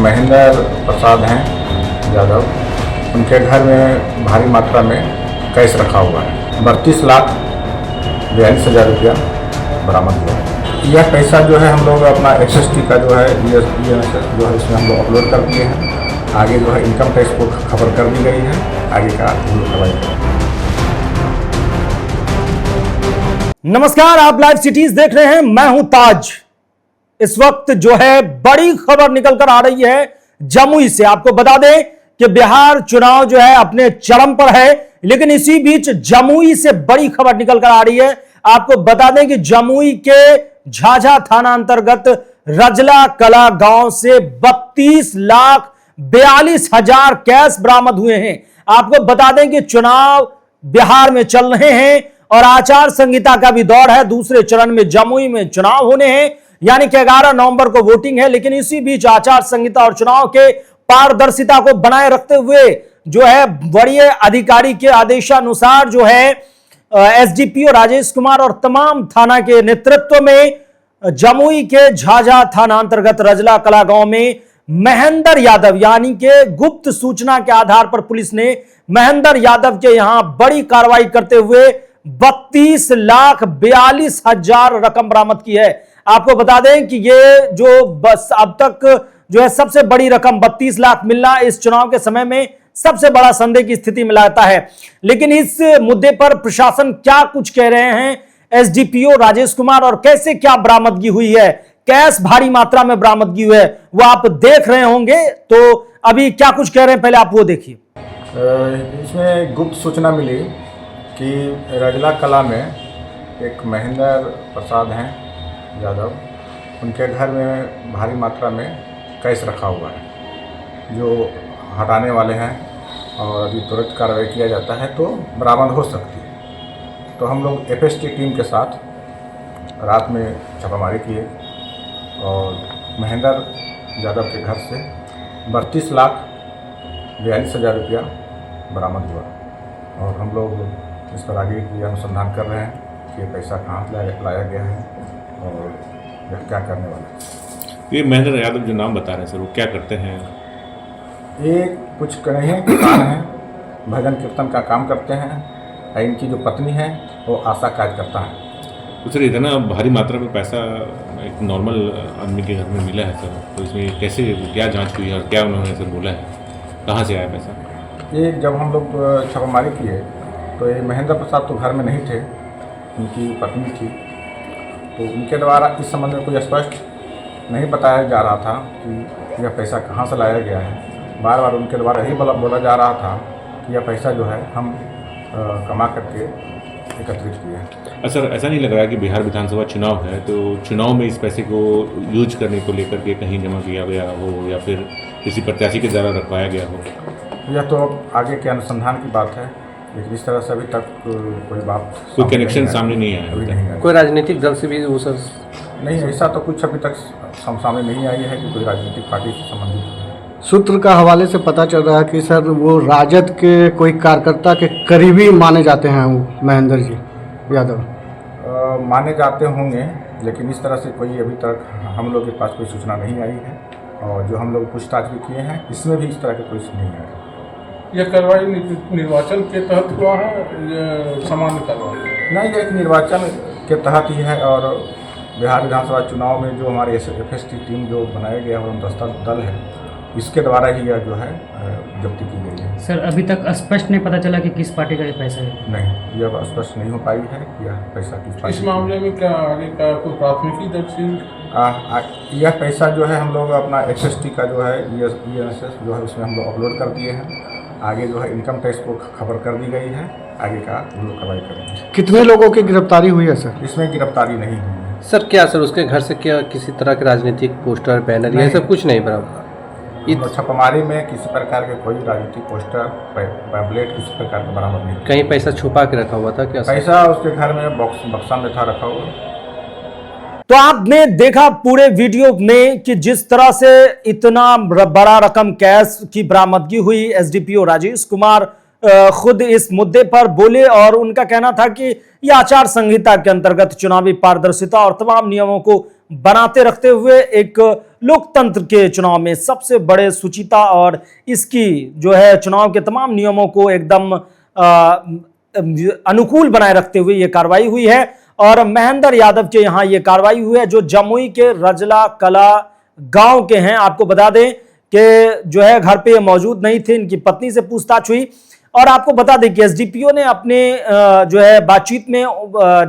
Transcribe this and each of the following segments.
महेंद्र प्रसाद हैं यादव, उनके घर में भारी मात्रा में कैश रखा हुआ है। 32,42,000 रुपया बरामद हुआ। यह पैसा जो है हम लोग अपना SST का जो है ENSS जो है इसमें हम लोग अपलोड कर दिए हैं। आगे जो है इनकम टैक्स को खबर कर दी गई है, आगे का हम लोग कार्रवाई करेंगे। नमस्कार, आप लाइव सिटीज देख रहे हैं। मैं हूं ताज। इस वक्त जो है बड़ी खबर निकल कर आ रही है जमुई से। आपको बता दें कि बिहार चुनाव जो है अपने चरम पर है, लेकिन इसी बीच जमुई से बड़ी खबर निकल कर आ रही है। आपको बता दें कि जमुई के झाझा थाना अंतर्गत रजला कला गांव से 32,42,000 कैश बरामद हुए हैं। आपको बता दें कि चुनाव बिहार में चल रहे हैं और आचार संहिता का भी दौर है। दूसरे चरण में जमुई में चुनाव होने हैं, यानी कि 11 नवंबर को वोटिंग है। लेकिन इसी बीच आचार संहिता और चुनाव के पारदर्शिता को बनाए रखते हुए जो है वरीय अधिकारी के आदेशानुसार जो है SDPO राजेश कुमार और तमाम थाना के नेतृत्व में जमुई के झाझा थाना अंतर्गत रजला कला गांव में महेंद्र यादव, यानी कि गुप्त सूचना के आधार पर पुलिस ने महेंद्र यादव के यहां बड़ी कार्रवाई करते हुए 32,42,000 रकम बरामद की है। आपको बता दें कि ये जो बस अब तक जो है सबसे बड़ी रकम 32 लाख मिलना इस चुनाव के समय में सबसे बड़ा संदेह की स्थिति में लाता है। लेकिन इस मुद्दे पर प्रशासन क्या कुछ कह रहे हैं, SDPO राजेश कुमार, और कैसे क्या बरामदगी हुई है, कैश भारी मात्रा में बरामदगी हुई है, वो आप देख रहे होंगे। तो अभी क्या कुछ कह रहे हैं, पहले आप वो देखिए। इसमें गुप्त सूचना मिली कि रजला कला में एक महेंद्र प्रसाद हैं यादव, उनके घर में भारी मात्रा में कैश रखा हुआ है जो हटाने वाले हैं और अभी तुरंत कार्रवाई किया जाता है तो बरामद हो सकती है। तो हम लोग FST टीम के साथ रात में छापामारी किए और महेंद्र यादव के घर से 32,42,000 रुपया बरामद हुआ और हम लोग इस पर आगे की अनुसंधान कर रहे हैं कि ये पैसा कहाँ लाया गया है और यह क्या करने वाला है। ये महेंद्र यादव जो नाम बता रहे हैं सर, वो क्या करते हैं? ये कुछ कहे हैं, किसान हैं, भजन कीर्तन का काम करते हैं। इनकी जो पत्नी है वो आशा कार्य करता है। तो सर इतना भारी मात्रा में पैसा एक नॉर्मल आदमी के घर में मिला है सर, तो इसमें कैसे क्या जांच हुई और क्या उन्होंने सर बोला है, कहाँ से आया पैसा? ये जब हम लोग छापामारी किए तो ये महेंद्र प्रसाद तो घर में नहीं थे, उनकी पत्नी थी। तो उनके द्वारा इस संबंध में कोई स्पष्ट नहीं बताया जा रहा था कि यह पैसा कहाँ से लाया गया है। बार बार उनके द्वारा यही बोला जा रहा था कि यह पैसा जो है हम कमा करके एकत्रित किए हैं। सर ऐसा नहीं लग रहा है कि बिहार विधानसभा चुनाव है तो चुनाव में इस पैसे को यूज करने को लेकर के कहीं जमा किया गया हो या फिर किसी प्रत्याशी के द्वारा रखवाया गया हो? यह तो आगे के अनुसंधान की बात है, लेकिन इस तरह से अभी तक कोई बात, कोई कनेक्शन सामने नहीं आया अभी नहीं आया। कोई राजनीतिक दल से भी वो सर नहीं, ऐसा तो कुछ अभी तक सामने नहीं आई है कि कोई राजनीतिक पार्टी से संबंधित है। सूत्र का हवाले से पता चल रहा है कि सर वो राजद के कोई कार्यकर्ता के करीबी माने जाते हैं वो महेंद्र जी यादव। माने जाते होंगे, लेकिन इस तरह से कोई अभी तक हम लोग के पास कोई सूचना नहीं आई है और जो हम लोग पूछताछ भी किए हैं इसमें भी इस तरह के कोई नहीं है। यह कार्रवाई निर्वाचन के तहत हुआ है, सामान्य कार्रवाई? नहीं, ये एक निर्वाचन के तहत ही है और बिहार विधानसभा चुनाव में जो हमारी FST टीम जो बनाया गया है दस्ता दल है, इसके द्वारा ही यह जो है जब्ती की गई है। सर अभी तक स्पष्ट नहीं पता चला कि किस पार्टी का ये पैसा है? नहीं, यह स्पष्ट नहीं हो पाई है कि यह पैसा किस पार्टी। इस मामले में क्या आगे का कोई प्राथमिकी दर्ज की? यह पैसा जो है हम लोग अपना SST का जो है ENSS जो है उसमें हम लोग अपलोड कर दिए हैं। आगे जो है इनकम टैक्स को खबर कर दी गई है, आगे का हम लोग कार्रवाई करेंगे। कितने लोगों की गिरफ्तारी हुई है सर? इसमें गिरफ्तारी नहीं हुई है। सर क्या सर उसके घर से क्या किसी तरह के राजनीतिक पोस्टर बैनर ये सब कुछ नहीं बराबर? छापामारी में किसी प्रकार के कोई राजनीतिक पोस्टर पैम्पलेट किसी प्रकार का बरामद नहीं। कहीं पैसा छुपा के रखा हुआ था क्या? पैसा उसके घर में बक्सा में था रखा हुआ। तो आपने देखा पूरे वीडियो में कि जिस तरह से इतना बड़ा रकम कैश की बरामदगी हुई। SDPO राजेश कुमार खुद इस मुद्दे पर बोले और उनका कहना था कि यह आचार संहिता के अंतर्गत चुनावी पारदर्शिता और तमाम नियमों को बनाते रखते हुए एक लोकतंत्र के चुनाव में सबसे बड़े सुचिता और इसकी जो है चुनाव के तमाम नियमों को एकदम अनुकूल बनाए रखते हुए ये कार्रवाई हुई है। और महेंद्र यादव के यहां ये कार्रवाई हुई है जो जमुई के रजला कला गांव के हैं। आपको बता दें कि जो है घर पे मौजूद नहीं थे, इनकी पत्नी से पूछताछ हुई और आपको बता दें कि एसडीपीओ ने अपने जो है बातचीत में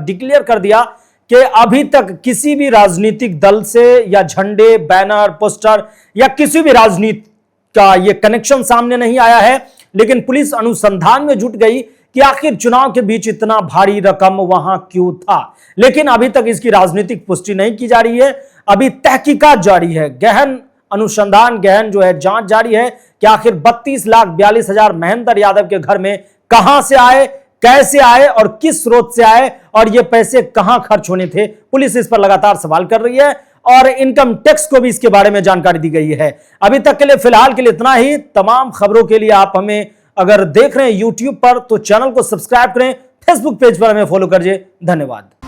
डिक्लेयर कर दिया कि अभी तक किसी भी राजनीतिक दल से या झंडे, बैनर, पोस्टर या किसी भी राजनीति का ये कनेक्शन सामने नहीं आया है, लेकिन पुलिस अनुसंधान में जुट गई कि आखिर चुनाव के बीच इतना भारी रकम वहां क्यों था। लेकिन अभी तक इसकी राजनीतिक पुष्टि नहीं की जा रही है, अभी तहकीकात जारी है, गहन अनुसंधान, गहन जो है जांच जारी है कि आखिर 32,42,000 महेंद्र यादव के घर में कहां से आए, कैसे आए और किस स्रोत से आए और ये पैसे कहां खर्च होने थे। पुलिस इस पर लगातार सवाल कर रही है और इनकम टैक्स को भी इसके बारे में जानकारी दी गई है। अभी तक के लिए फिलहाल के लिए इतना ही। तमाम खबरों के लिए आप हमें अगर देख रहे हैं YouTube पर तो चैनल को सब्सक्राइब करें, फेसबुक पेज पर हमें फॉलो करिए। धन्यवाद।